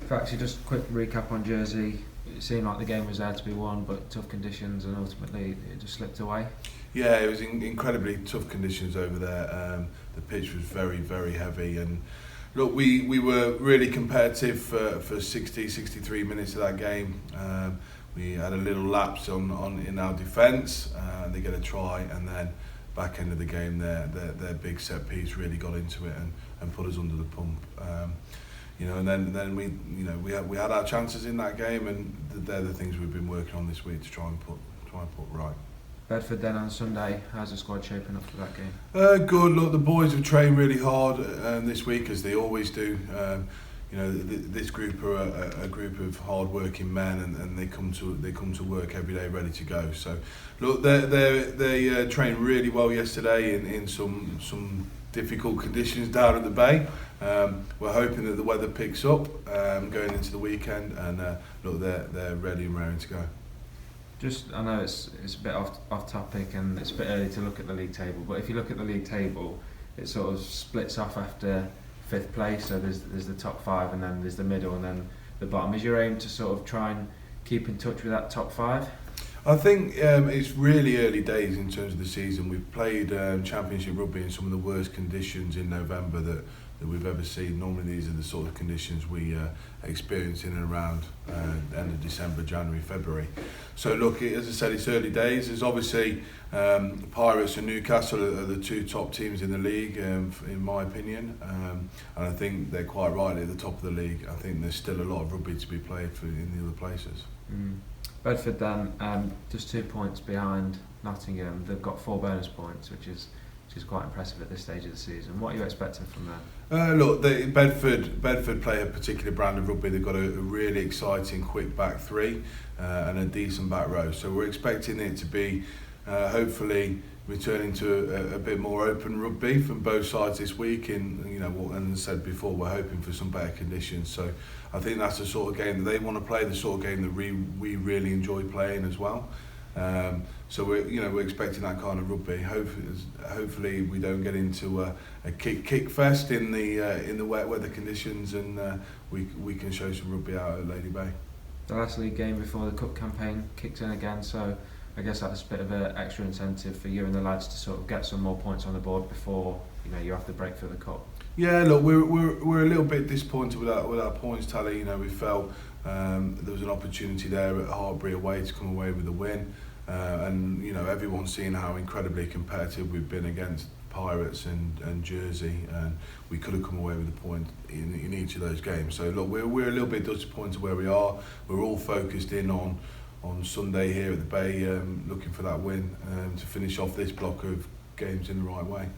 Actually, just a quick recap on Jersey. It seemed like the game was there to be won, but tough conditions, and ultimately it just slipped away. Yeah, it was incredibly tough conditions over there. The pitch was very, very heavy, and look, we were really competitive for 63 minutes of that game. We had a little lapse in our defence. They get a try, and then back end of the game, their big set piece really got into it and put us under the pump. And then we had our chances in that game, and they're the things we've been working on this week to try and put right. Bedford then on Sunday. How's the squad shaping up for that game? Good. Look, the boys have trained really hard this week, as they always do. This group are a group of hard-working men, and they come to work every day ready to go. So, look, they trained really well yesterday in some difficult conditions down at the bay. We're hoping that the weather picks up going into the weekend, and look, they're ready and raring to go. I know it's a bit off topic, and it's a bit early to look at the league table, but if you look at the league table, it sort of splits off after 5th place. So there's the top 5, and then there's the middle, and then the bottom. Is your aim to sort of try and keep in touch with that top 5? I think it's really early days in terms of the season. We've played Championship Rugby in some of the worst conditions in November that we've ever seen. Normally these are the sort of conditions we experience in and around end of December, January, February. So look, as I said, it's early days. There's obviously Pirates and Newcastle are the 2 top teams in the league, in my opinion, and I think they're quite right at the top of the league. I think there's still a lot of rugby to be played in the other places. Bedford then, just 2 points behind Nottingham. They've got 4 bonus points, which is quite impressive at this stage of the season. What are you expecting from them? Look, Bedford play a particular brand of rugby. They've got a really exciting, quick back 3 and a decent back row. So we're expecting it to be hopefully returning to a bit more open rugby from both sides this week. And as I said before, we're hoping for some better conditions. So I think that's the sort of game that they want to play, the sort of game that we really enjoy playing as well. So we're expecting that kind of rugby. Hopefully we don't get into a kick fest in the wet weather conditions, and we can show some rugby out at Lady Bay. The last league game before the cup campaign kicks in again, so I guess that's a bit of an extra incentive for you and the lads to sort of get some more points on the board before you have to break for the cup. Yeah, look, we're a little bit disappointed with our points tally. We felt there was an opportunity there at Hartbury away to come away with a win, and everyone's seen how incredibly competitive we've been against Pirates and Jersey, and we could have come away with a point in each of those games. So look, we're a little bit disappointed where we are. We're all focused in on Sunday here at the Bay, looking for that win to finish off this block of games in the right way.